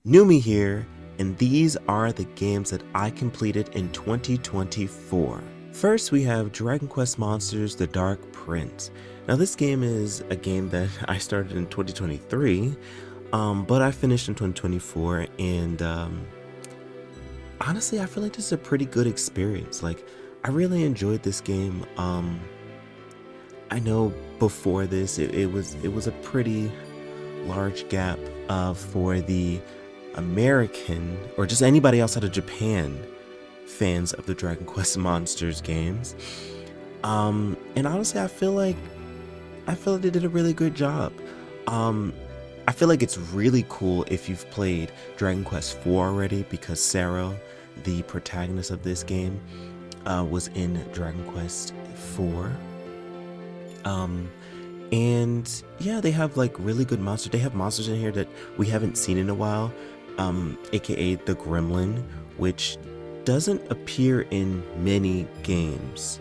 Numi here, and these are the games that I completed in 2024. First, we have Dragon Quest Monsters: The Dark Prince. Now, this game is a game that I started in 2023, but I finished in 2024, and honestly, I feel like this is a pretty good experience. Like, I really enjoyed this game. I know before this, it was a pretty large gap for the American or just anybody outside of Japan fans of the Dragon Quest Monsters games. And honestly, I feel like they did a really good job. Um, I feel like it's really cool if you've played Dragon Quest 4 already because Sarah, the protagonist of this game, was in Dragon Quest 4. Um, and yeah, they have like really good monsters. They have monsters in here that we haven't seen in a while, aka the Gremlin, which doesn't appear in many games.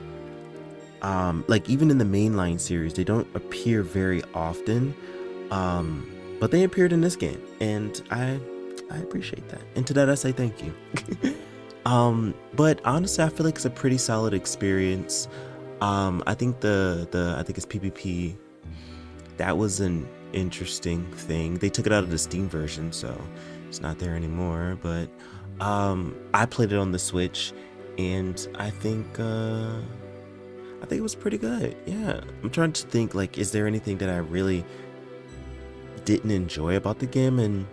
Like even in the mainline series, they don't appear very often. But they appeared in this game, and I appreciate that. And to that, I say thank you. But honestly, I feel like it's a pretty solid experience. I think I think it's PvP. That was an interesting thing. They took it out of the Steam version, so it's not there anymore. But I played it on the Switch, and I think it was pretty good. Yeah, I'm trying to think like, is there anything that I really didn't enjoy about the game? And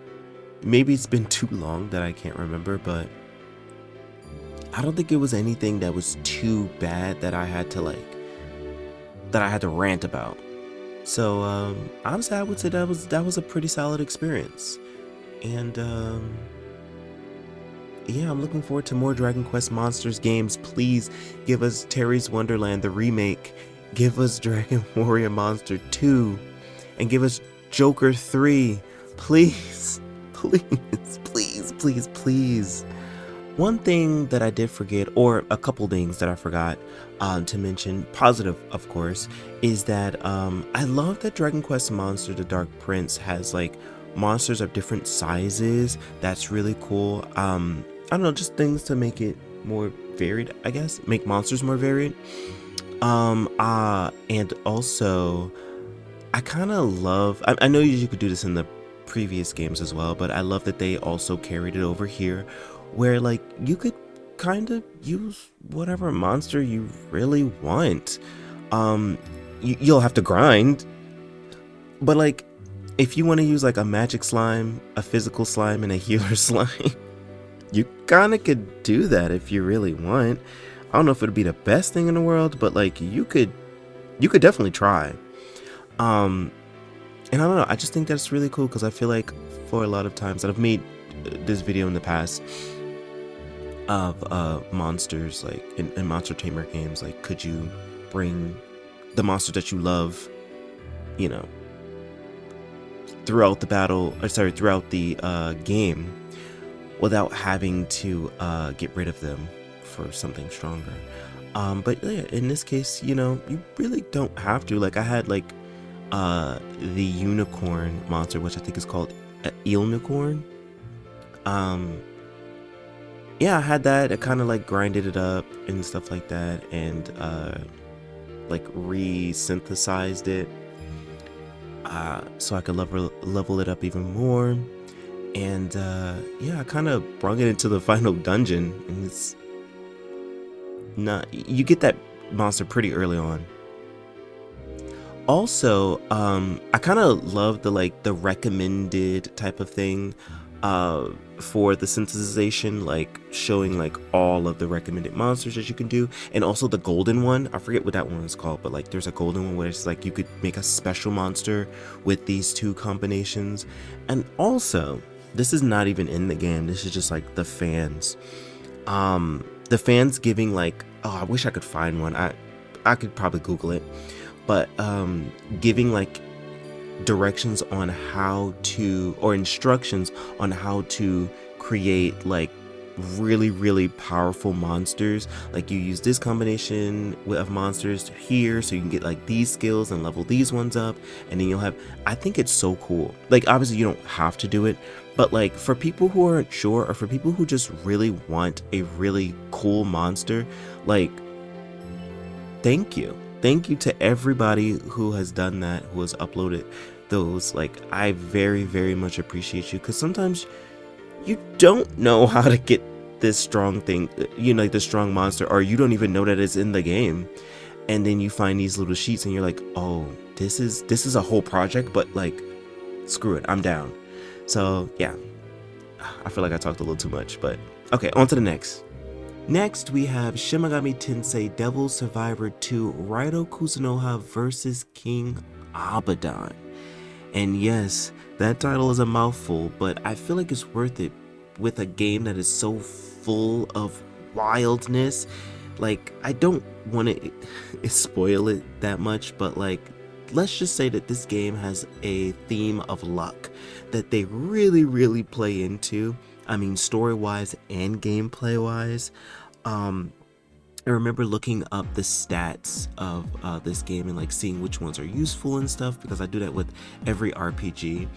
maybe it's been too long that I can't remember, but I don't think it was anything that was too bad that I had to rant about. So honestly, I would say that was a pretty solid experience, and yeah, I'm looking forward to more Dragon Quest Monsters games. Please give us Terry's Wonderland the remake, give us Dragon Warrior Monster 2, and give us Joker 3. Please, please. One thing that I did forget, or a couple things that I forgot to mention, positive of course, is that I love that Dragon Quest Monster: The Dark Prince has like monsters of different sizes. That's really cool. I don't know, just things to make it more varied, I guess, make monsters more varied. And also, I kind of love. I know you could do this in the previous games as well, but I love that they also carried it over here, where like you could kind of use whatever monster you really want. You'll have to grind, but like if you want to use like a magic slime, a physical slime, and a healer slime, you kind of could do that if you really want. I don't know if it'd be the best thing in the world, but like you could definitely try. Um, and I don't know, I just think that's really cool because I feel like for a lot of times, and I've made this video in the past of monsters like in Monster Tamer games, like could you bring the monster that you love, you know, throughout the battle, or sorry, throughout the game without having to get rid of them for something stronger. But yeah, in this case, you know, you really don't have to. Like I had like the unicorn monster, which I think is called Eelnicorn. Um, yeah, I had that. I kind of like grinded it up and stuff like that, and like re-synthesized it so I could level it up even more. And yeah, I kind of brought it into the final dungeon, and it's not, you get that monster pretty early on. Also, I kind of love the recommended type of thing for the synthesization, like showing like all of the recommended monsters that you can do, and also the golden one. I forget what that one is called, but like there's a golden one where it's like you could make a special monster with these two combinations. And also, this is not even in the game. This is just like the fans giving like, oh, I wish I could find one. I could probably Google it, but giving like directions on how to, or instructions on how to create like really powerful monsters. Like you use this combination of monsters here so you can get like these skills and level these ones up, and then you'll have, I think it's so cool. Like obviously you don't have to do it, but like for people who aren't sure, or for people who just really want a really cool monster, like thank you to everybody who has done that, who has uploaded those. Like I very much appreciate you, because sometimes you don't know how to get this strong thing, you know, like the strong monster, or you don't even know that it's in the game, and then you find these little sheets and you're like, oh, this is a whole project, but like screw it, I'm down. So yeah, I feel like I talked a little too much, but okay, on to the next. Next we have Shin Megami Tensei Devil Survivor 2 Raito Kuzunoha vs King Abaddon. And yes, that title is a mouthful, but I feel like it's worth it with a game that is so full of wildness. Like, I don't want to spoil it that much, but like, let's just say that this game has a theme of luck that they really play into. I mean, story-wise and gameplay-wise. I remember looking up the stats of this game and like seeing which ones are useful and stuff, because I do that with every RPG.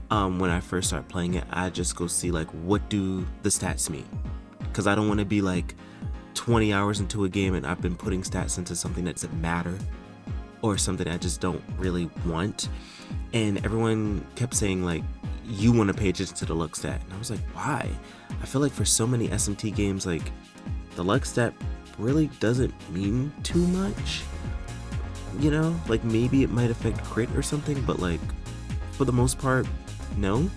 When I first start playing it, I just go see like, what do the stats mean? Because I don't want to be like 20 hours into a game and I've been putting stats into something that doesn't matter, or something I just don't really want. And everyone kept saying like, you want to pay attention to the luck stat. And I was like, why? I feel like for so many SMT games, like the luck stat really doesn't mean too much, you know, like maybe it might affect crit or something, but like for the most part, no.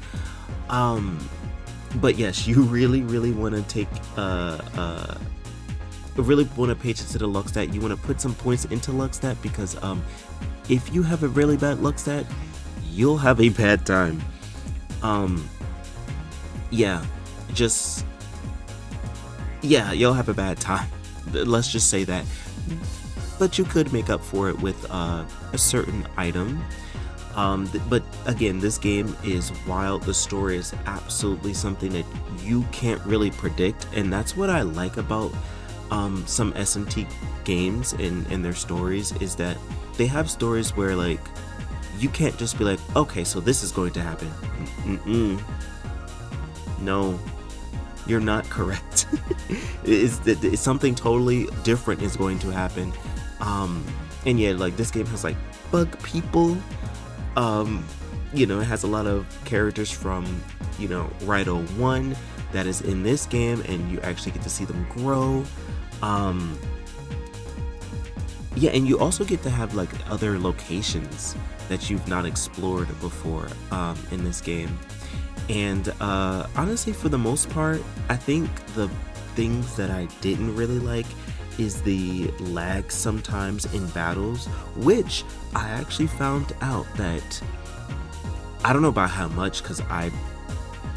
But yes, you really want to take really want to pay attention to the luck stat. You want to put some points into luck stat, because if you have a really bad luck stat, you'll have a bad time. Yeah, you'll have a bad time. Let's just say that. But you could make up for it with a certain item. But again, this game is wild. The story is absolutely something that you can't really predict, and that's what I like about some SMT games and their stories, is that they have stories where like you can't just be like, okay, so this is going to happen. No, you're not correct. It's something totally different is going to happen. And yeah, like this game has like bug people. You know, it has a lot of characters from, you know, Raito 1 that is in this game, and you actually get to see them grow. Yeah, and you also get to have like other locations that you've not explored before in this game. And honestly, for the most part, I think the things that I didn't really like is the lag sometimes in battles, which I actually found out that, I don't know about how much because I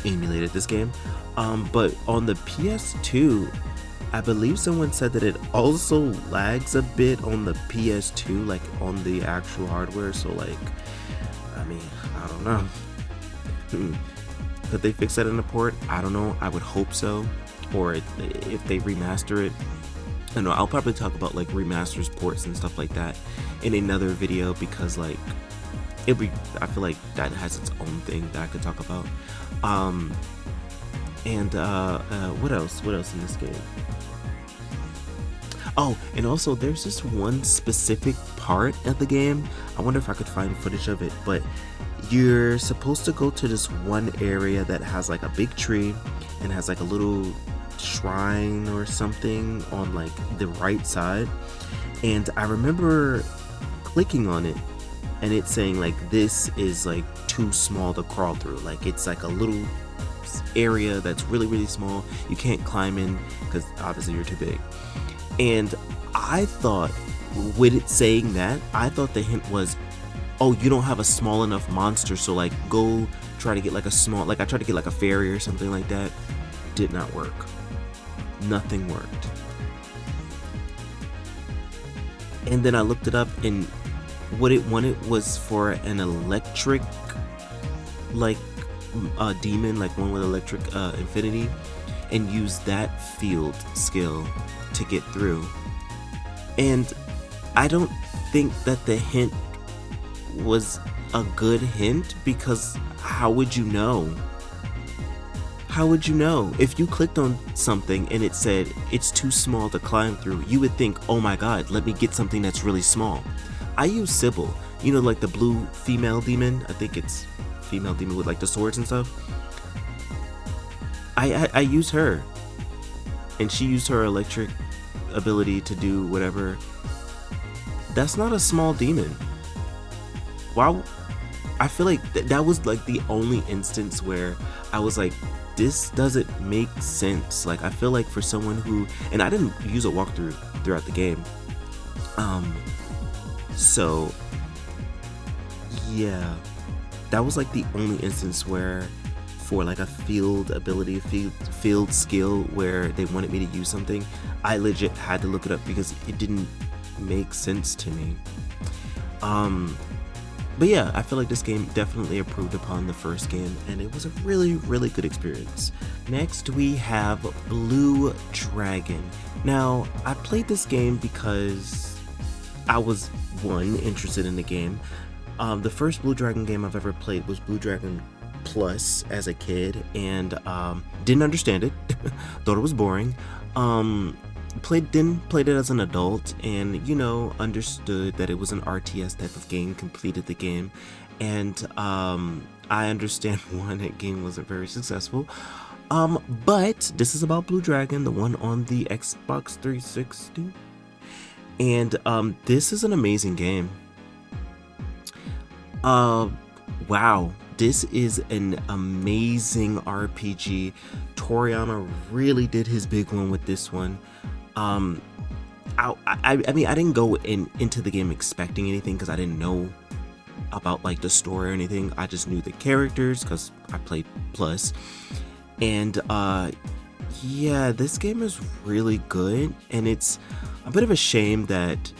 emulated this game, but on the PS2, I believe someone said that it also lags a bit on the PS2, like on the actual hardware. So like, I mean, I don't know. Could they fix that in the port? I don't know. I would hope so. Or if they remaster it. I don't know. I'll probably talk about like remasters, ports, and stuff like that in another video, because like I feel like that has its own thing that I could talk about. What else? What else in this game? Oh, and also there's this one specific part of the game. I wonder if I could find footage of it, but you're supposed to go to this one area that has like a big tree and has like a little shrine or something on like the right side. And I remember clicking on it and it's saying like, this is like too small to crawl through. Like it's like a little area that's really small. You can't climb in because obviously you're too big. And I thought, with it saying that, I thought the hint was, oh, you don't have a small enough monster, so like go try to get like a small, like I tried to get like a fairy or something like that. Did not work. Nothing worked. And then I looked it up, and what it wanted was for an electric, like demon, like one with electric affinity. and use that field skill to get through. And I don't think that the hint was a good hint, because how would you know? How would you know? If you clicked on something and it said it's too small to climb through, you would think, oh my god, let me get something that's really small. I use Sybil, you know, like the blue female demon. I think it's female demon with like the swords and stuff. I use her, and she used her electric ability to do whatever. That's not a small demon. Wow. I feel like that was like the only instance where I was like, this doesn't make sense. Like, I feel like for someone who, and I didn't use a walkthrough throughout the game, so yeah, that was like the only instance where, for like a field ability, field skill, where they wanted me to use something, I legit had to look it up because it didn't make sense to me. But yeah, I feel like this game definitely improved upon the first game, and it was a really, really good experience. Next, we have Blue Dragon. Now, I played this game because I was, one, interested in the game. The first Blue Dragon game I've ever played was Blue Dragon Plus as a kid, and didn't understand it. Thought it was boring. Played it as an adult, and understood that it was an RTS type of game, completed the game, and I understand why that game wasn't very successful. But this is about Blue Dragon, the one on the Xbox 360, and this is an amazing game. Wow, this is an amazing RPG. Toriyama really did his big one with this one. I mean, I didn't go into the game expecting anything, because I didn't know about like the story or anything. I just knew the characters because I played Plus, and yeah, this game is really good, and it's a bit of a shame that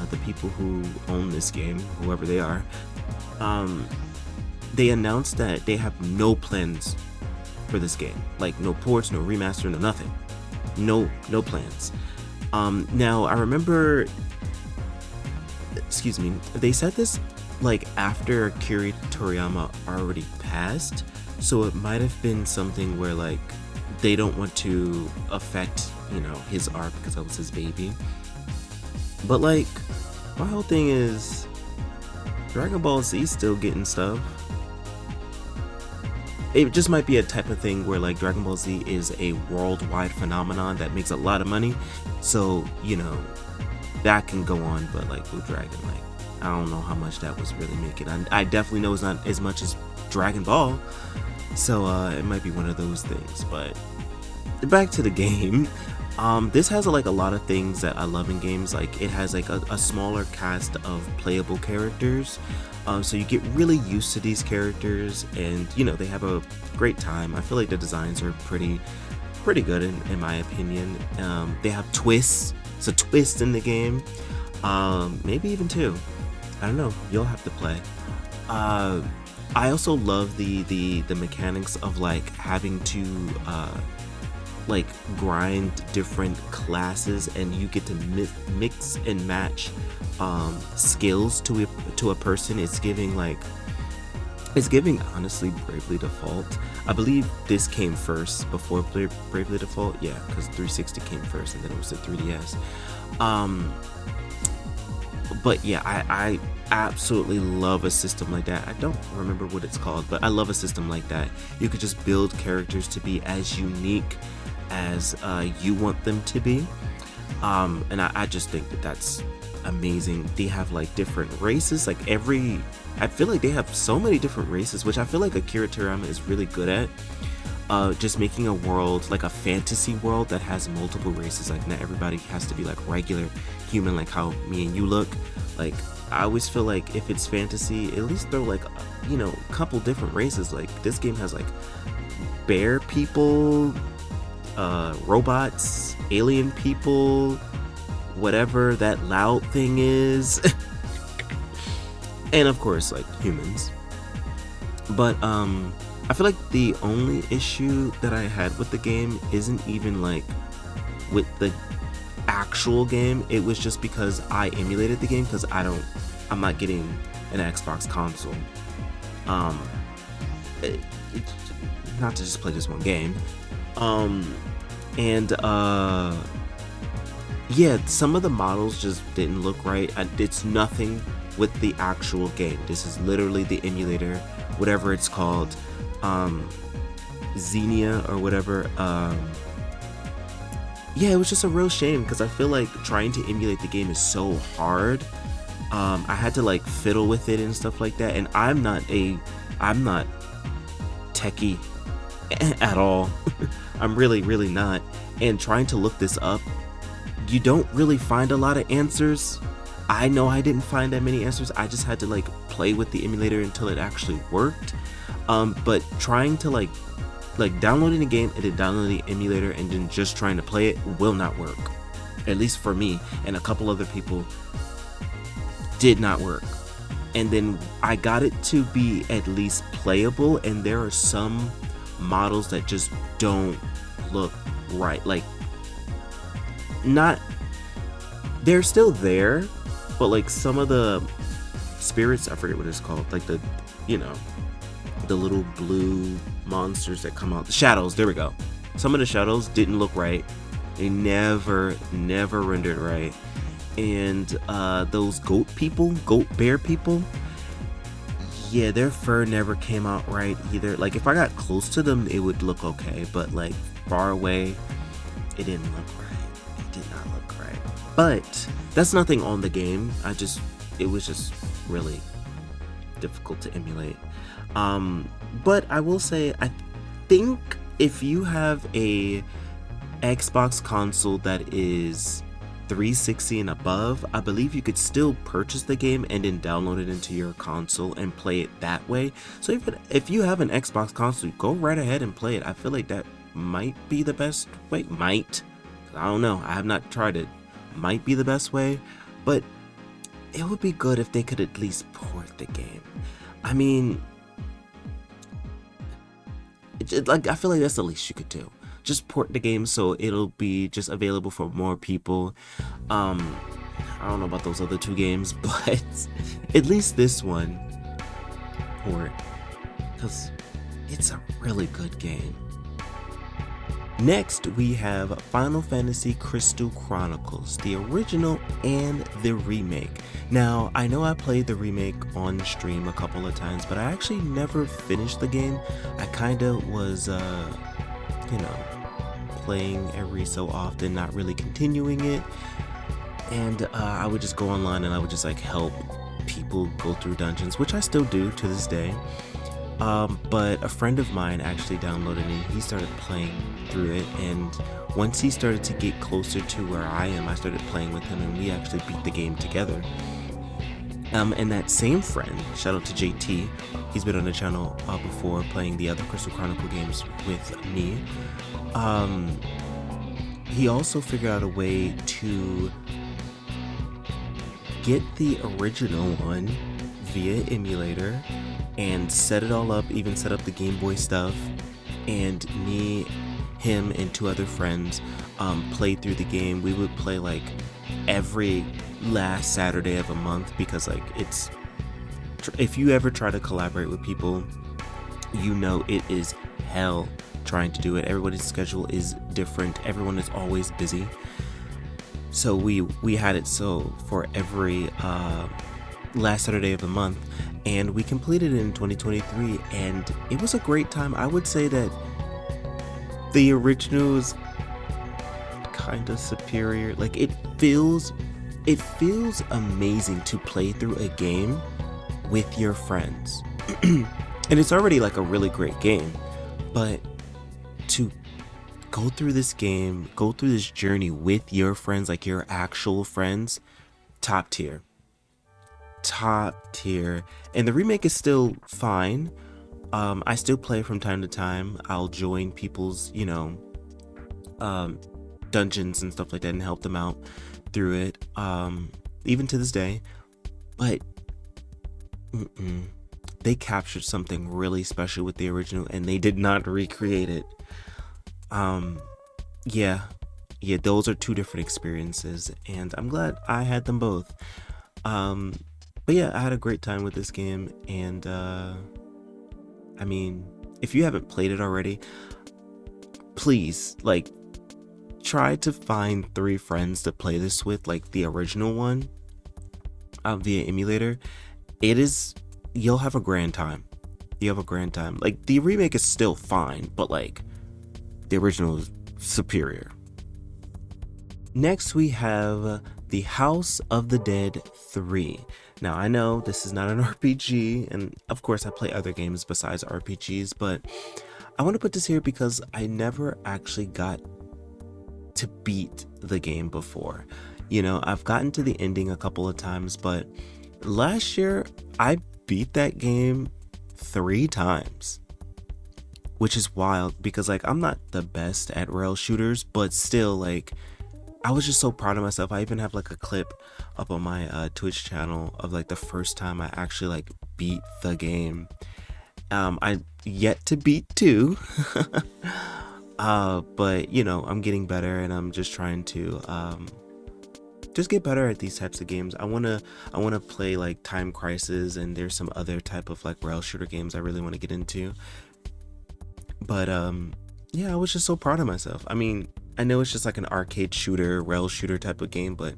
the people who own this game, whoever they are, they announced that they have no plans for this game, like no ports, no remaster, no nothing, no plans. Now I remember, they said this like after Akira Toriyama already passed, so it might have been something where like they don't want to affect his art because that was his baby. But like, my whole thing is Dragon Ball Z still getting stuff. It just might be a type of thing where like Dragon Ball Z is a worldwide phenomenon that makes a lot of money, so that can go on. But like Blue Dragon, like I don't know how much that was really making. I definitely know it's not as much as Dragon Ball, so it might be one of those things. But back to the game. This has like a lot of things that I love in games. Like it has like a smaller cast of playable characters, so you get really used to these characters, and they have a great time. I feel like the designs are pretty good in my opinion. They have twists. It's a twist in the game, maybe even two. I don't know, you'll have to play. I also love the mechanics of like having to like grind different classes, and you get to mix and match skills to a person. It's giving honestly Bravely Default. I believe this came first before Bravely Default, yeah, because 360 came first and then it was the 3DS. But yeah, I absolutely love a system like that. I don't remember what it's called, but I love a system like that. You could just build characters to be as unique as you want them to be, and I just think that's amazing. They have like different races, like I feel like they have so many different races, which I feel like Akira Toriyama is really good at, just making a world, like a fantasy world that has multiple races. Like not everybody has to be like regular human, like how me and you look. Like I always feel like if it's fantasy, at least throw like a couple different races. Like this game has like bear people, robots, alien people, whatever that loud thing is, and of course like humans. But I feel like the only issue that I had with the game isn't even like with the actual game. It was just because I emulated the game because I'm not getting an Xbox console. Um, it's not to just play this one game. And yeah, some of the models just didn't look right. It's nothing with the actual game. This is literally the emulator, whatever it's called, Xenia or whatever. Yeah, it was just a real shame because I feel like trying to emulate the game is so hard. I had to like fiddle with it and stuff like that, and I'm not techie at all. I'm really not. And trying to look this up, you don't really find a lot of answers. I know I didn't find that many answers. I just had to like play with the emulator until it actually worked. But trying to like downloading the game and then downloading the emulator and then just trying to play it will not work. At least for me and a couple other people, did not work. And then I got it to be at least playable, and there are some models that just don't look right. Like, not, they're still there, but like some of the spirits, I forget what it's called, like the little blue monsters that come out, the shadows, there we go. Some of the shadows didn't look right. They never rendered right. And those goat bear people, yeah, their fur never came out right either. Like if I got close to them, it would look okay, but like far away, it didn't look right. It did not look right. But that's nothing on the game. It was just really difficult to emulate. But I will say, I think if you have a Xbox console that is 360 and above, I believe you could still purchase the game and then download it into your console and play it that way. So if you have an Xbox console, go right ahead and play it. I feel like that might be the best way. I don't know. I have not tried it. Might be the best way, but it would be good if they could at least port the game. I mean, I feel like that's the least you could do. Just port the game so it'll be just available for more people. I don't know about those other two games, but at least this one port, because it's a really good game. Next, we have Final Fantasy Crystal Chronicles, the original and the remake. Now, I know I played the remake on stream a couple of times, but I actually never finished the game. I kinda was, playing every so often, not really continuing it. And I would just go online and I would just like help people go through dungeons, which I still do to this day. But a friend of mine actually downloaded it. He started playing through it, and once he started to get closer to where I am, I started playing with him, and we actually beat the game together. And that same friend, shout out to JT, he's been on the channel before playing the other Crystal Chronicle games with me. He also figured out a way to get the original one via emulator and set it all up, even set up the Game Boy stuff. And me, him, and two other friends played through the game. We would play like every last Saturday of a month, because like if you ever try to collaborate with people, you know it is hell trying to do it. Everybody's schedule is different. Everyone is always busy. So we had it so for every last Saturday of the month, and we completed it in 2023, and it was a great time. I would say that the original is kind of superior. Like it feels amazing to play through a game with your friends. And it's already like a really great game, but to go through this game, go through this journey with your friends, like your actual friends, top tier. And the remake is still fine. I still play from time to time. I'll join people's, dungeons and stuff like that and help them out through it, even to this day. But they captured something really special with the original and they did not recreate it. Um, yeah, yeah, those are two different experiences, and I'm glad I had them both. Um, but yeah, I had a great time with this game, and I mean, if you haven't played it already, please like try to find three friends to play this with, like the original one, via emulator. It is, you'll have a grand time. You have a grand time. Like the remake is still fine, but like the original is superior. Next, we have The House of the Dead 3. Now, I know this is not an RPG, and of course, I play other games besides RPGs, but I want to put this here because I never actually got to beat the game before. You know, I've gotten to the ending a couple of times, but last year I beat that game 3 times, which is wild because like I'm not the best at rail shooters, but still like I was just so proud of myself. I even have like a clip up on my Twitch channel of like the first time I actually like beat the game. I yet to beat 2. But you know, I'm getting better and I'm just trying to just get better at these types of games. I wanna play like Time Crisis, and there's some other type of like rail shooter games I really want to get into. But yeah, I was just so proud of myself. I mean, I know it's just like an arcade shooter, rail shooter type of game, but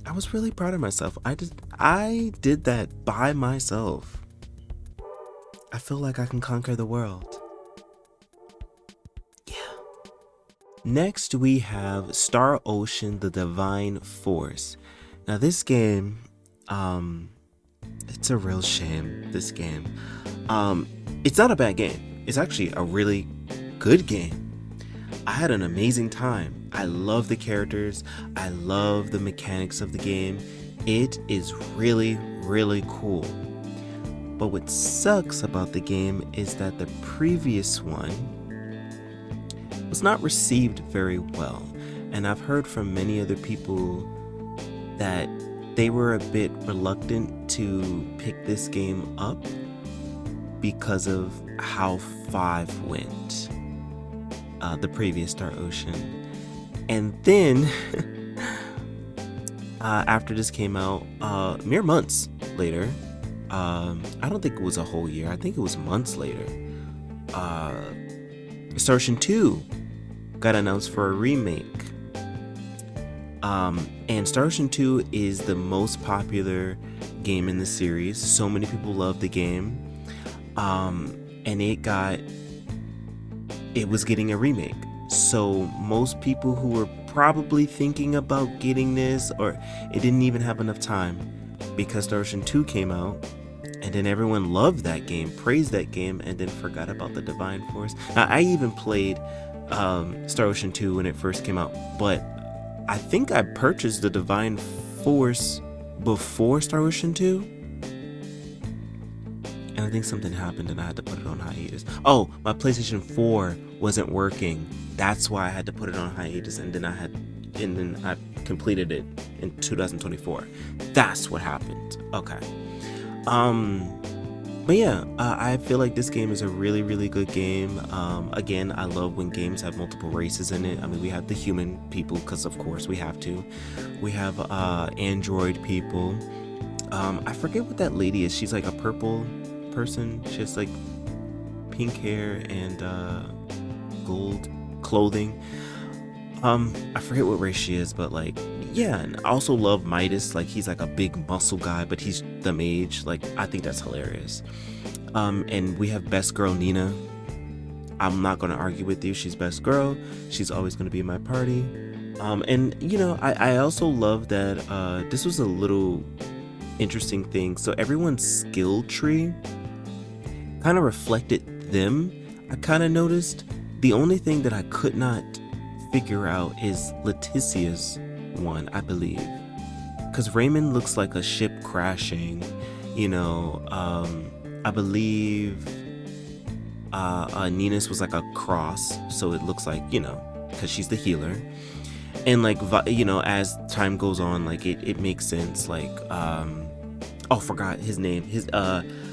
I was really proud of myself. I did that by myself. I feel like I can conquer the world. Yeah. Next, we have Star Ocean: The Divine Force. Now, this game, it's a real shame. This game, it's not a bad game. It's actually a really good game. I had an amazing time. I love the characters. I love the mechanics of the game. It is really, really cool. But what sucks about the game is that the previous one was not received very well. And I've heard from many other people that they were a bit reluctant to pick this game up because of how 5 went. The previous Star Ocean. And then after this came out, mere months later, I don't think it was a whole year, I think it was months later, Star Ocean 2 got announced for a remake. And Star Ocean 2 is the most popular game in the series. So many people love the game. And it was getting a remake. So most people who were probably thinking about getting this, or it didn't even have enough time because Star Ocean 2 came out, and then everyone loved that game, praised that game, and then forgot about the Divine Force. Now, I even played Star Ocean 2 when it first came out, but I think I purchased the Divine Force before Star Ocean 2. And I think something happened and I had to put it on hiatus. Oh, my PlayStation 4 wasn't working. That's why I had to put it on hiatus, and then I completed it in 2024. That's what happened. Okay. But yeah, I feel like this game is a really, really good game. Again, I love when games have multiple races in it. I mean, we have the human people, because of course we have to. We have android people. I forget what that lady is. She's like a purple person. She has like pink hair and gold clothing. I forget what race she is, but like, yeah. And I also love Midas. Like, he's like a big muscle guy, but he's the mage. Like, I think that's hilarious. And we have best girl Nina. I'm not gonna argue with you. She's best girl. She's always gonna be in my party. And you know, I also love that this was a little interesting thing. So everyone's skill tree kind of reflected them. I kind of noticed. The only thing that I could not figure out is Leticia's one, I believe, because Raymond looks like a ship crashing, you know. I believe Nina's was like a cross, so it looks like, you know, because she's the healer. And like, you know, as time goes on, like it makes sense. Like, oh, forgot his name.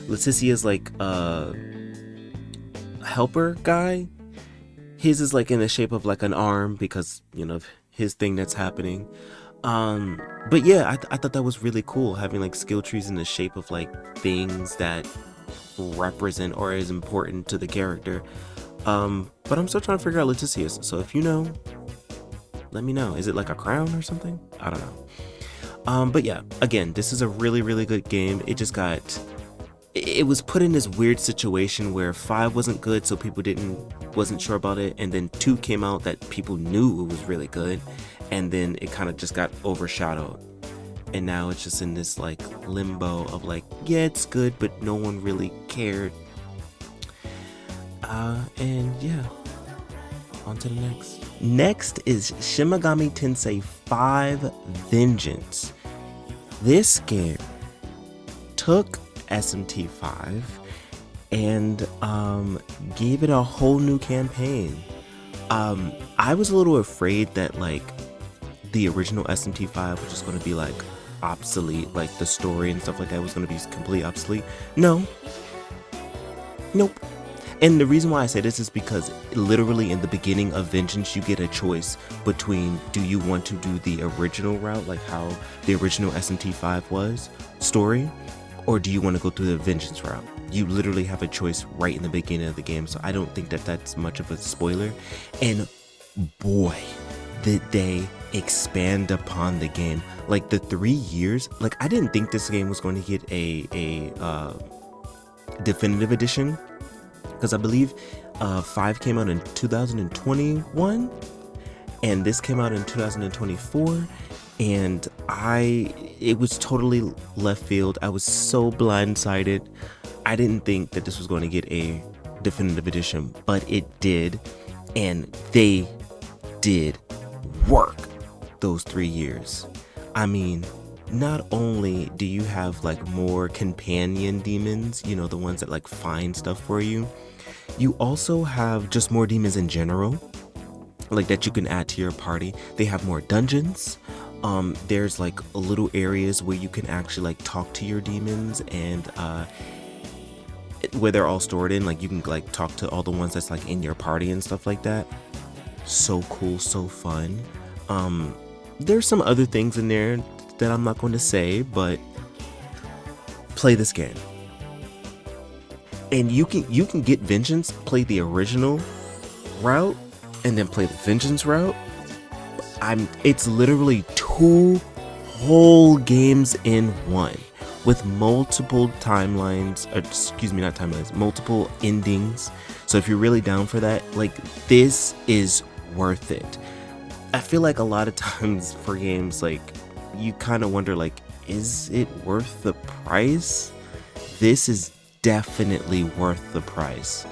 Leticia's like helper guy. His is like in the shape of like an arm because his thing that's happening. But yeah, I thought that was really cool, having like skill trees in the shape of like things that represent or is important to the character. But I'm still trying to figure out Leticia's, so if you know, let me know. Is it like a crown or something? I don't know. But yeah, again, this is a really, really good game. It was put in this weird situation where 5 wasn't good, so people wasn't sure about it, and then 2 came out that people knew it was really good, and then it kind of just got overshadowed. And now it's just in this like limbo of like, yeah, it's good, but no one really cared. And yeah, on to the next. Next is Shin Megami Tensei 5 Vengeance. This game took SMT5 and gave it a whole new campaign. I was a little afraid that like the original SMT5 was just going to be like obsolete, like the story and stuff like that was going to be completely obsolete. Nope. And the reason why I say this is because literally in the beginning of Vengeance, you get a choice between, do you want to do the original route, like how the original SMT5 was, story, or do you want to go through the Vengeance route? You literally have a choice right in the beginning of the game, so I don't think that that's much of a spoiler. And boy, did they expand upon the game. Like the 3 years, like I didn't think this game was going to get a definitive edition, because I believe 5 came out in 2021 and this came out in 2024, and it was totally left field. I was so blindsided. I didn't think that this was going to get a definitive edition, but it did, and they did work those 3 years. I mean, not only do you have like more companion demons, the ones that like find stuff for you, you also have just more demons in general, like that you can add to your party. They have more dungeons. There's like little areas where you can actually like talk to your demons, and where they're all stored in, like you can like talk to all the ones that's like in your party and stuff like that. So cool, so fun. There's some other things in there that I'm not going to say, but play this game. And you can get Vengeance, play the original route, and then play the Vengeance route. It's literally 2 whole games in one, with multiple timelines, not timelines, multiple endings. So if you're really down for that, like, this is worth it. I feel like a lot of times for games, like, you kind of wonder, like, is it worth the price? This is definitely worth the price.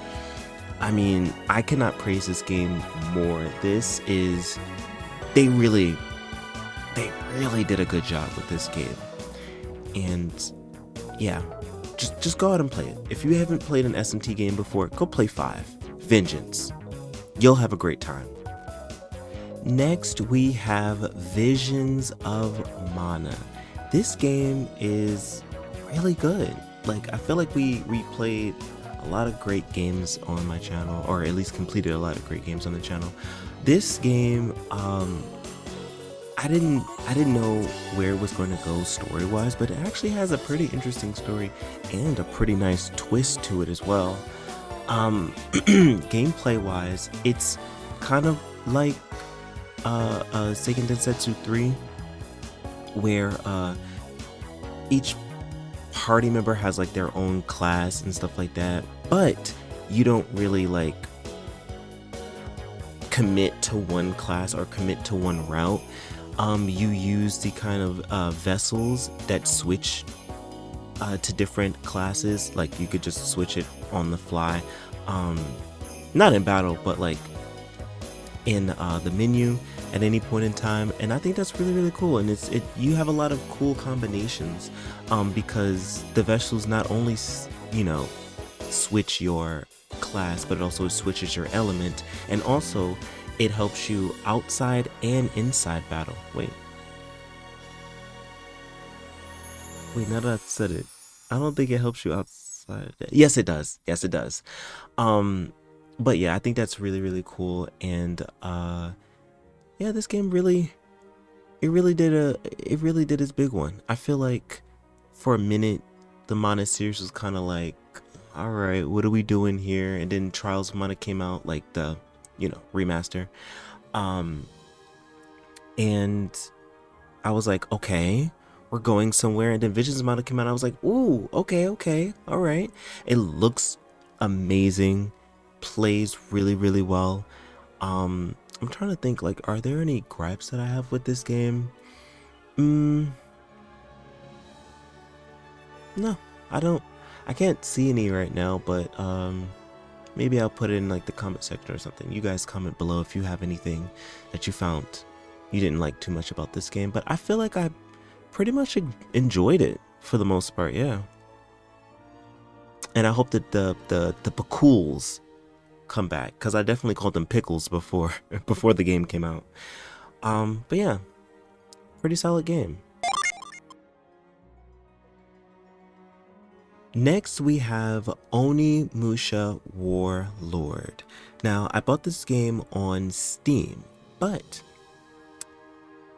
I mean, I cannot praise this game more. They really did a good job with this game. And yeah, just go out and play it. If you haven't played an SMT game before, go play 5 Vengeance. You'll have a great time. Next, we have Visions of Mana. This game is really good. Like, I feel like we played a lot of great games on my channel, or at least completed a lot of great games on the channel. This game, I didn't know where it was going to go story-wise, but it actually has a pretty interesting story and a pretty nice twist to it as well. Gameplay-wise, it's kind of like Seiken Densetsu 3, where each party member has like their own class and stuff like that, but you don't really like commit to one class or commit to one route. You use the kind of vessels that switch to different classes. Like, you could just switch it on the fly, not in battle, but like in the menu at any point in time. And I think that's really, really cool. And you have a lot of cool combinations, because the vessels not only switch your class, but it also switches your element, and also it helps you outside and inside battle. Wait, now that I've said it, I don't think it helps you out. Yes, it does. Yes, it does. Um, but yeah, I think that's really, really cool. And yeah, this game really, it really did its big one. I feel like for a minute, the Mana series was kind of like, all right, what are we doing here? And then Trials of Mana came out, like the, remaster. Um, and I was like, okay, we're going somewhere. And then Visions of Mana came out. I was like, ooh, okay, okay, all right. It looks amazing, plays really, really well. I'm trying to think, like, are there any gripes that I have with this game? Mm, no, I don't. I can't see any right now, but maybe I'll put it in like the comment section or something. You guys comment below if you have anything that you found you didn't like too much about this game. But I feel like I pretty much enjoyed it for the most part, yeah. And I hope that the Picools come back, because I definitely called them pickles before before the game came out. But yeah, pretty solid game. Next, we have Onimusha Warlord. Now, I bought this game on Steam, but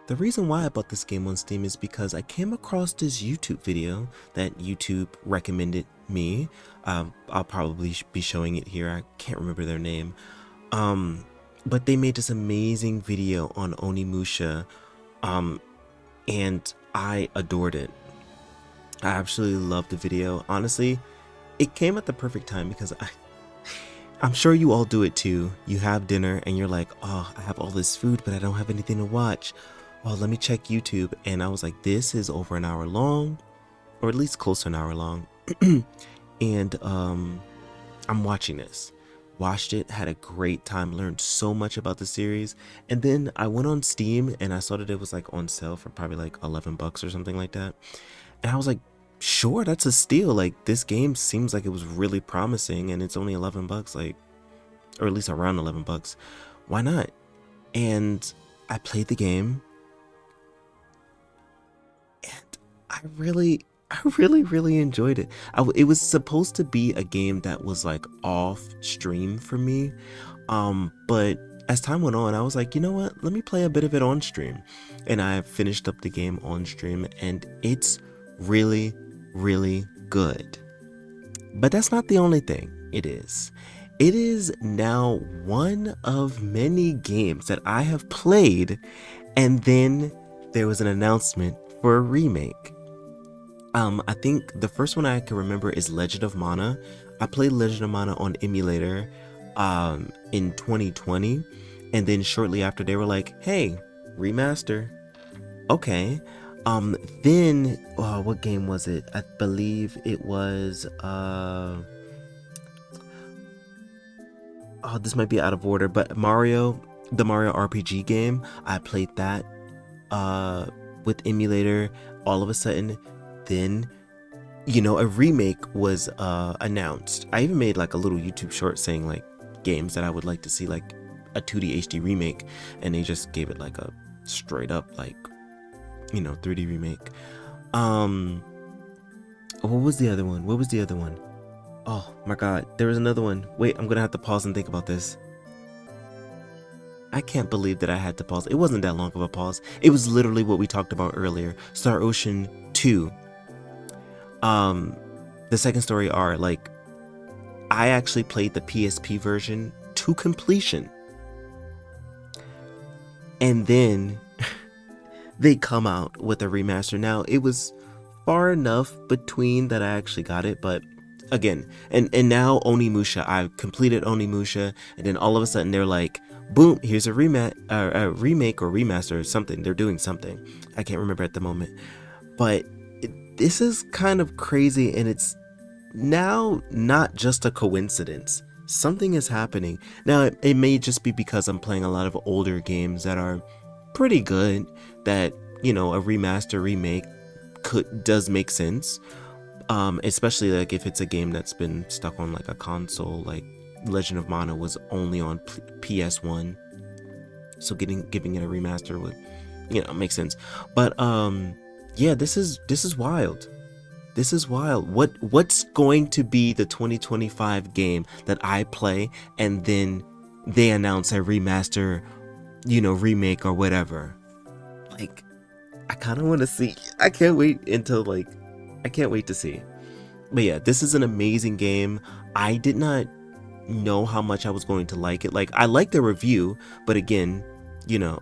the reason why I bought this game on Steam is because I came across this YouTube video that YouTube recommended me. I'll probably be showing it here. I can't remember their name. But they made this amazing video on Onimusha, and I adored it. I absolutely loved the video. Honestly, it came at the perfect time because I'm sure you all do it too. You have dinner and you're like, oh, I have all this food, but I don't have anything to watch. Well, let me check YouTube. And I was like, this is over an hour long, or at least close to an hour long. And I'm watching this. Watched it, had a great time, learned so much about the series. And then I went on Steam and I saw that it was like on sale for probably like 11 bucks or something like that. And I was like, sure, that's a steal. Like, this game seems like it was really promising and it's only 11 bucks, like, or at least around 11 bucks. Why not? And I played the game and I really enjoyed it. It was supposed to be a game that was like off stream for me. But as time went on, I was like, you know what? Let me play a bit of it on stream. And I finished up the game on stream and it's really good. But that's not the only thing it is. It is now one of many games that I have played, and then there was an announcement for a remake. I think the first one I can remember is Legend of Mana. I played Legend of Mana on emulator in 2020, and then shortly after they were like, hey, remaster. Okay. Then what game was it? I believe it was this might be out of order, but the Mario RPG game, I played that with emulator. All of a sudden, then a remake was announced. I even made like a little YouTube short saying like games that I would like to see, like a 2D HD remake, and they just gave it like a straight up like 3D remake. What was the other one? Oh my god, there was another one. Wait, I'm gonna have to pause and think about this. I can't believe that I had to pause. It wasn't that long of a pause. It was literally what we talked about earlier. Star Ocean 2. The second story are like, I actually played the PSP version to completion. And then they come out with a remaster. Now, it was far enough between that I actually got it, but again, and now Onimusha, I completed Onimusha, and then all of a sudden they're like, boom, here's a remake or remaster or something. They're doing something. I can't remember at the moment, but this is kind of crazy, and it's now not just a coincidence. Something is happening. Now, it may just be because I'm playing a lot of older games that are pretty good, that a remaster remake does make sense, especially like if it's a game that's been stuck on like a console. Like Legend of Mana was only on PS1, so giving it a remaster would make sense. But yeah, this is wild. This is wild. What's going to be the 2025 game that I play and then they announce a remaster, remake or whatever? Like, I kind of want to see. I can't wait to see. But yeah, this is an amazing game. I did not know how much I was going to like it. Like, I like the review, but again,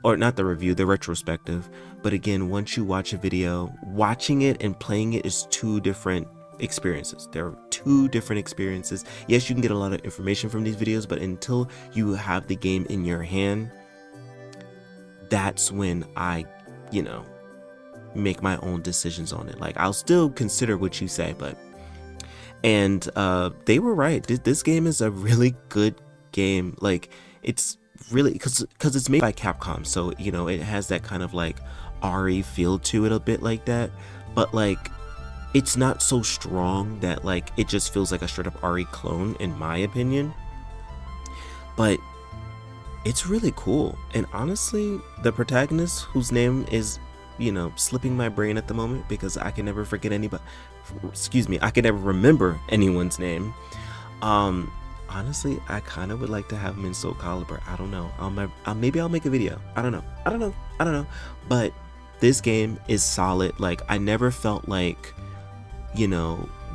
or not the review, the retrospective. But again, once you watch a video, watching it and playing it is two different experiences. There are two different experiences. Yes, you can get a lot of information from these videos, but until you have the game in your hand, that's when I, make my own decisions on it. Like, I'll still consider what you say, and they were right. This game is a really good game. Like, it's really, because it's made by Capcom, so it has that kind of like RE feel to it, a bit like that, but like it's not so strong that like it just feels like a straight up RE clone, in my opinion. But it's really cool, and honestly, the protagonist, whose name is slipping my brain at the moment because I can never forget anybody. I can never remember anyone's name. Honestly, I kind of would like to have him in Soul Calibur. I don't know. Maybe I'll make a video. I don't know. But this game is solid. Like, I never felt like,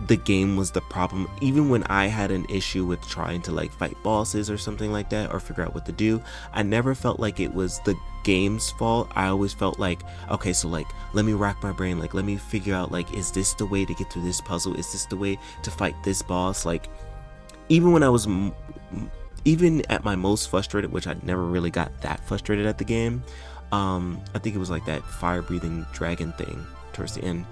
the game was the problem. Even when I had an issue with trying to like fight bosses or something like that, or figure out what to do, I never felt like it was the game's fault. I always felt like, okay, so like, let me rack my brain. Like, let me figure out, like, is this the way to get through this puzzle? Is this the way to fight this boss? Like, even when I was, even at my most frustrated, which I never really got that frustrated at the game, I think it was like that fire-breathing dragon thing towards the end.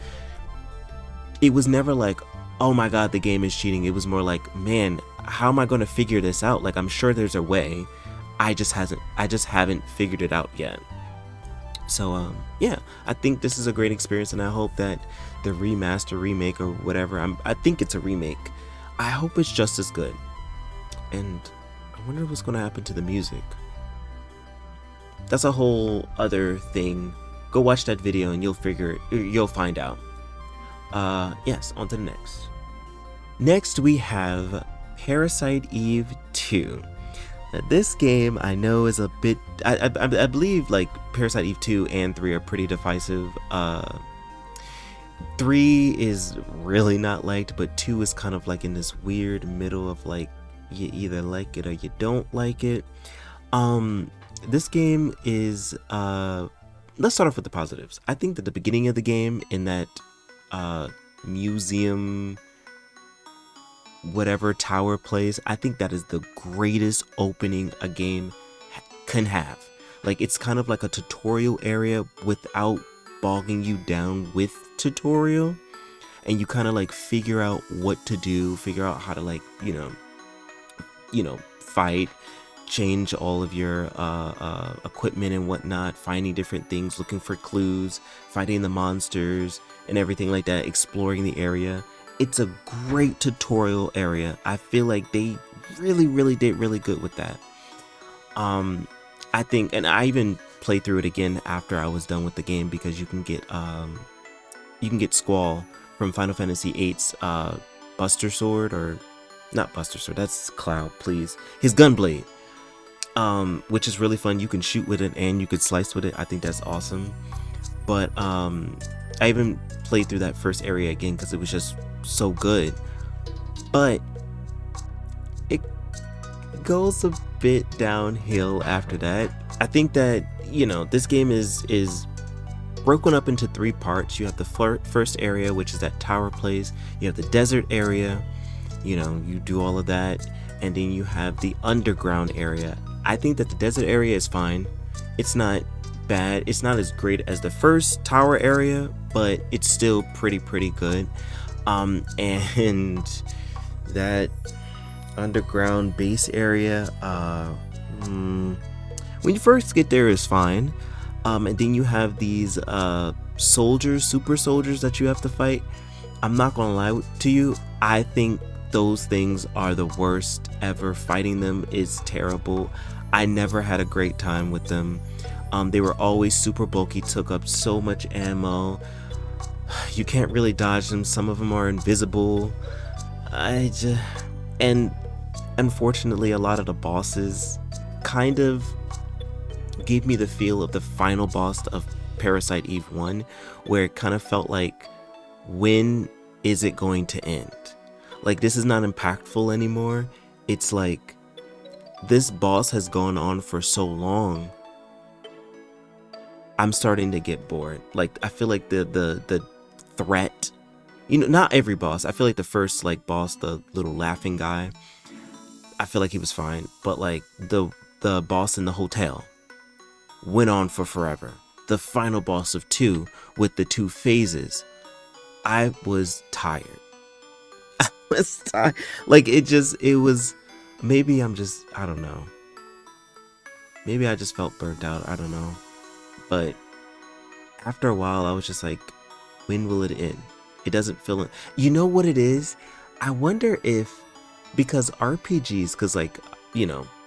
It was never like, oh my god, the game is cheating. It was more like, man, how am I going to figure this out? Like, I'm sure there's a way. I just haven't figured it out yet. So, yeah, I think this is a great experience, and I hope that the remaster, remake, or whatever, I think it's a remake, I hope it's just as good. And I wonder what's going to happen to the music. That's a whole other thing. Go watch that video and you'll find out. Yes, on to the next. Next we have Parasite Eve 2. Now, this game I know is a bit, I believe like Parasite Eve 2 and 3 are pretty divisive. 3 is really not liked, but 2 is kind of like in this weird middle of like, you either like it or you don't like it. This game is, let's start off with the positives. I think that the beginning of the game, in that museum whatever tower place, I think that is the greatest opening a game can have. Like, it's kind of like a tutorial area without bogging you down with tutorial, and you kind of like figure out what to do, figure out how to like fight, change all of your equipment and whatnot, finding different things, looking for clues, fighting the monsters and everything like that, exploring the area. It's a great tutorial area. I feel like they really did really good with that. I think, and I even played through it again after I was done with the game, because you can get Squall from Final Fantasy VIII's Buster Sword, or not Buster Sword, that's Cloud, please, his Gunblade, which is really fun. You can shoot with it and you could slice with it. I think that's awesome. But I even played through that first area again because it was just so good. But it goes a bit downhill after that. I think that, this game is broken up into 3 parts. You have the first area, which is that tower place. You have the desert area, you do all of that, and then you have the underground area. I think that the desert area is fine. It's not bad. It's not as great as the first tower area, but it's still pretty good. And that underground base area, when you first get there, is fine. And then you have these super soldiers that you have to fight. I'm not gonna lie to you, I think those things are the worst ever. Fighting them is terrible. I never had a great time with them. They were always super bulky, took up so much ammo. You can't really dodge them. Some of them are invisible. I just, and unfortunately, a lot of the bosses kind of gave me the feel of the final boss of Parasite Eve 1, where it kind of felt like, when is it going to end? Like, this is not impactful anymore. It's like, this boss has gone on for so long. I'm starting to get bored. Like, I feel like the threat, not every boss. I feel like the first like boss, the little laughing guy, I feel like he was fine, but like the boss in the hotel went on for forever. The final boss of 2 with the 2 phases, I was tired. I was tired. Like, it was, maybe I don't know. Maybe I just felt burnt out. I don't know. But after a while, I was just like, when will it end? It doesn't feel it. You know what it is? I wonder if, because RPGs, because like,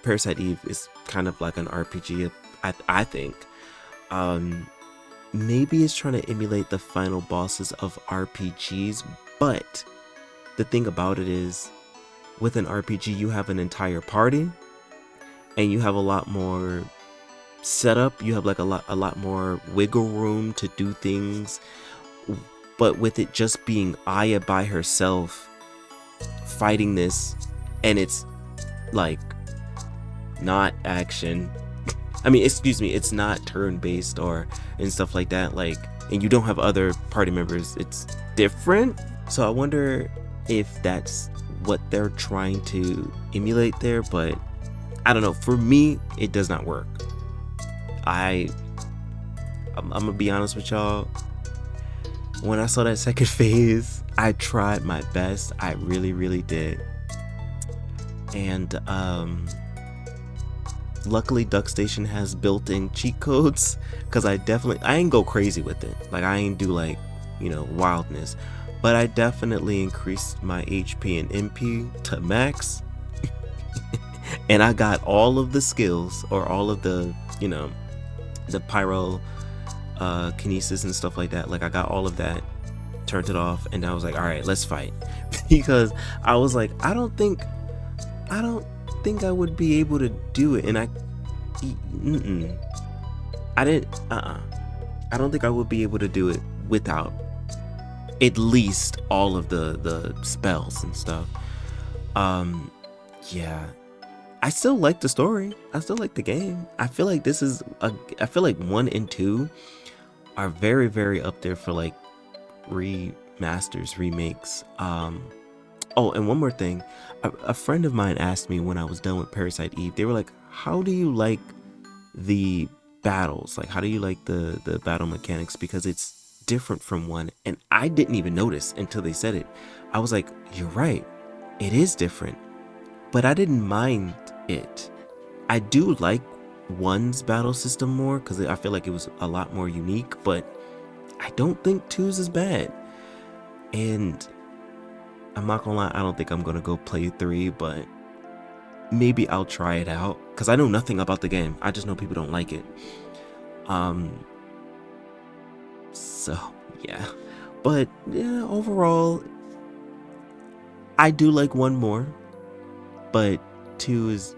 Parasite Eve is kind of like an RPG, I think. Maybe it's trying to emulate the final bosses of RPGs, but the thing about it is, with an RPG, you have an entire party, and you have a lot more setup. You have like a lot more wiggle room to do things. But with it just being Aya by herself fighting this, and it's like not action. I mean, excuse me, it's not turn-based and stuff like that. Like, and you don't have other party members. It's different. So I wonder if that's what they're trying to emulate there. But I don't know. For me, it does not work. I'm gonna be honest with y'all. When I saw that second phase, I tried my best. I really, really did. And luckily DuckStation has built-in cheat codes, because I ain't go crazy with it. Like, I ain't do like, wildness. But I definitely increased my HP and MP to max. And I got all of the skills, or all of the, the pyro kinesis and stuff like that. Like, I got all of that, turned it off, and I was like, all right, let's fight. Because I was like, I don't think I would be able to do it. And I don't think I would be able to do it without at least all of the spells and stuff. Yeah, I still like the story. I still like the game. I feel like I feel like 1 and 2 are very, very up there for like remasters, remakes. Oh, and one more thing. A friend of mine asked me when I was done with Parasite Eve, they were like, how do you like the battles? Like, how do you like the battle mechanics? Because it's different from 1. And I didn't even notice until they said it. I was like, you're right. It is different. But I didn't mind it. I do like 1's battle system more, because I feel like it was a lot more unique. But I don't think 2's is bad. And I'm not gonna lie, I don't think I'm gonna go play 3, but maybe I'll try it out, because I know nothing about the game. I just know people don't like it. So yeah, but yeah, overall I do like 1 more, but 2 is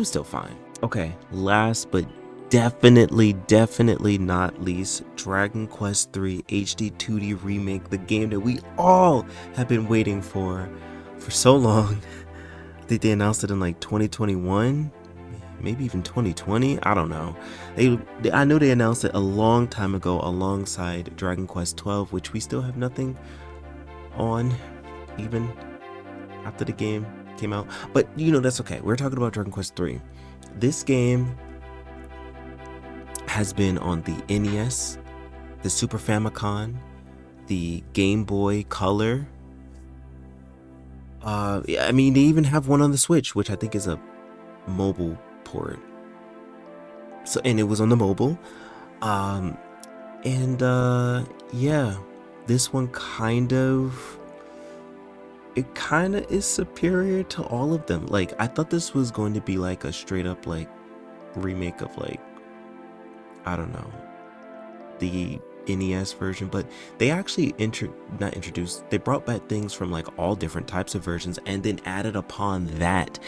still fine. Okay, last but definitely not least, Dragon Quest III HD 2D Remake, the game that we all have been waiting for so long. I think they announced it in like 2021, maybe even 2020. I don't know. I know they announced it a long time ago alongside Dragon Quest XII, which we still have nothing on, even after the game came out. But that's okay. We're talking about Dragon Quest III. This game has been on the NES, the Super Famicom, the Game Boy Color. I mean, they even have one on the Switch, which I think is a mobile port. So, and it was on the mobile. Yeah, this one kind of is superior to all of them. Like, I thought this was going to be like a straight up like remake of like, I don't know, the NES version, but they actually not introduced, they brought back things from like all different types of versions, and then added upon that,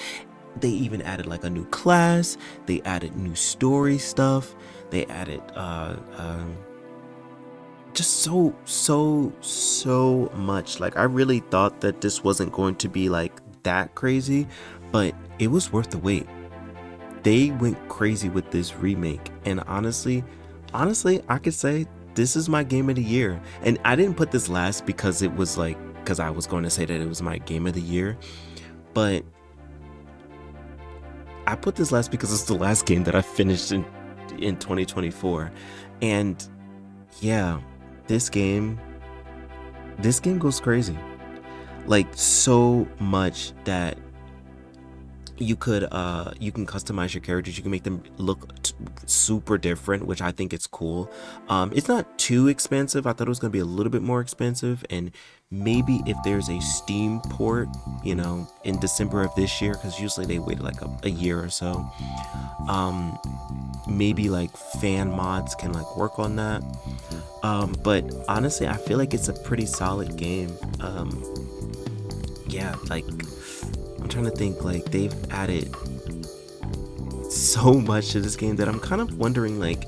they even added like a new class, they added new story stuff, they added just so much. Like, I really thought that this wasn't going to be like that crazy, but it was worth the wait. They went crazy with this remake, and honestly, I could say this is my game of the year. And I didn't put this last because it was like, because I was going to say that it was my game of the year, but I put this last because it's the last game that I finished in 2024. And yeah, this game goes crazy. Like, so much that you can customize your characters. You can make them look super different, which I think it's cool. It's not too expensive. I thought it was gonna be a little bit more expensive, and maybe if there's a Steam port, in December of this year, because usually they wait like a year or so, maybe like fan mods can like work on that. But honestly, I feel like it's a pretty solid game. Yeah, like, I'm trying to think, like, they've added so much to this game that I'm kind of wondering, like,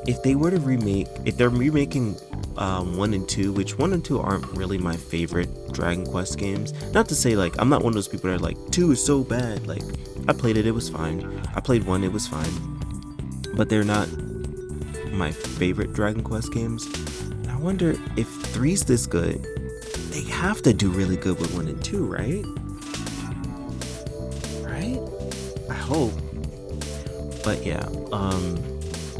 if they're remaking 1 and 2, which 1 and 2 aren't really my favorite Dragon Quest games. Not to say, like, I'm not one of those people that are like, 2 is so bad. Like, I played it was fine. I played 1, it was fine. But they're not my favorite Dragon Quest games. And I wonder if 3's this good, they have to do really good with 1 and 2, right? I hope. But yeah,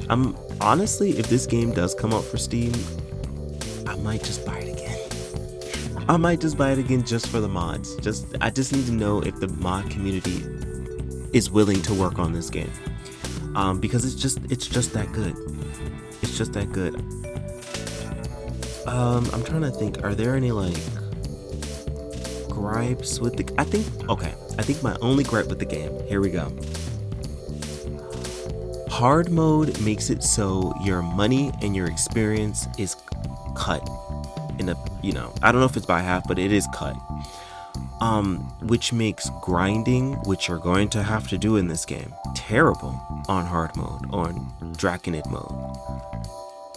I'm honestly, if this game does come out for Steam, I might just buy it again. I might just buy it again just for the mods. I just need to know if the mod community is willing to work on this game. Because it's just that good. It's just that good. I'm trying to think, are there any like gripes with the, I think my only gripe with the game, here we go. Hard mode makes it so your money and your experience is cut in a, I don't know if it's by half, but it is cut. Which makes grinding, which you're going to have to do in this game, terrible on hard mode, on Draconid mode.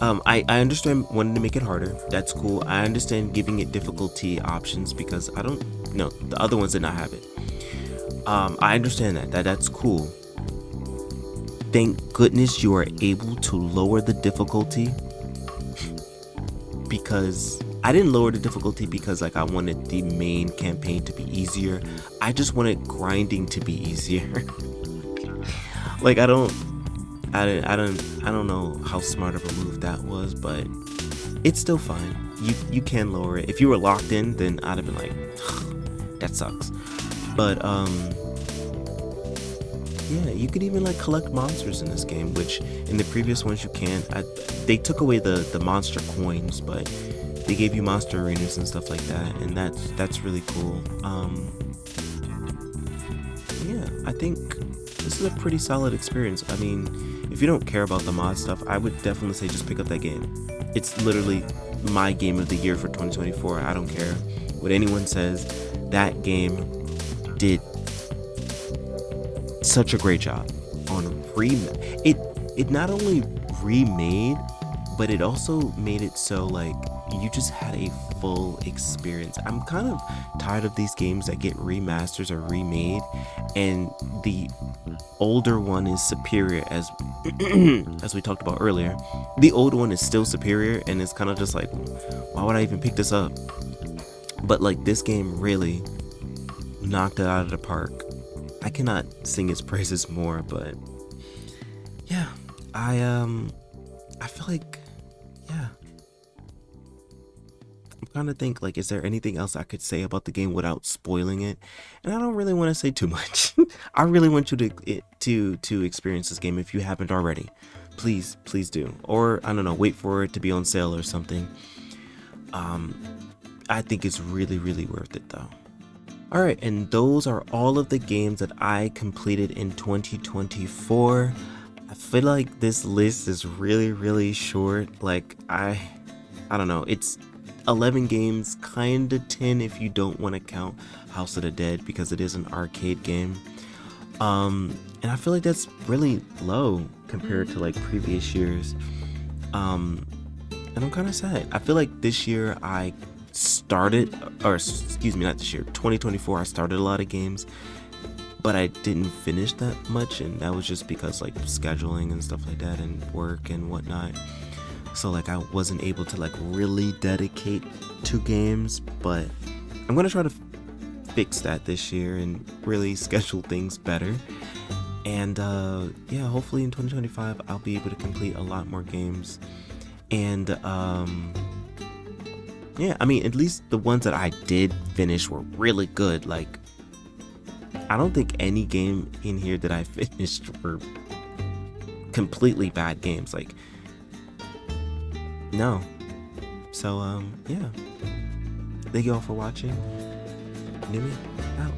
I understand wanting to make it harder. That's cool. I understand giving it difficulty options because the other ones did not have it. I understand that's cool. Thank goodness you are able to lower the difficulty, because I didn't lower the difficulty because like I wanted the main campaign to be easier. I just wanted grinding to be easier. Like, I don't know how smart of a move that was, but it's still fine. You can lower it. If you were locked in, then I'd have been like, that sucks. But yeah, you could even like collect monsters in this game, which in the previous ones you can't. They took away the monster coins, but they gave you monster arenas and stuff like that, and that's really cool. Yeah, I think this is a pretty solid experience. I mean, if you don't care about the mod stuff, I would definitely say just pick up that game. It's literally my game of the year for 2024. I don't care what anyone says. That game did such a great job on it not only remade, but it also made it so like you just had a full experience. I'm kind of tired of these games that get remasters or remade and the older one is superior, as we talked about earlier. The old one is still superior, and it's kind of just like, why would I even pick this up? But like, this game really knocked it out of the park. I cannot sing its praises more, but yeah, I feel like, yeah, I'm trying to think, like, is there anything else I could say about the game without spoiling it? And I don't really want to say too much. I really want you to experience this game if you haven't already. Please do. Or I don't know, wait for it to be on sale or something. I think it's really, really worth it though. Alright, and those are all of the games that I completed in 2024. I feel like this list is really, really short. Like, I I don't know, it's 11 games, kinda 10 if you don't want to count House of the Dead because it is an arcade game. And I feel like that's really low compared to like previous years. And I'm kind of sad. I feel like this year I started, or excuse me, not this year, 2024, I started a lot of games, but I didn't finish that much, and that was just because like scheduling and stuff like that, and work and whatnot. So like I wasn't able to like really dedicate to games, but I'm gonna try to fix that this year and really schedule things better. And yeah, hopefully in 2025 I'll be able to complete a lot more games. And yeah, I mean, at least the ones that I did finish were really good. Like, I don't think any game in here that I finished were completely bad games. Like, no. So yeah, thank you all for watching. Nimi out.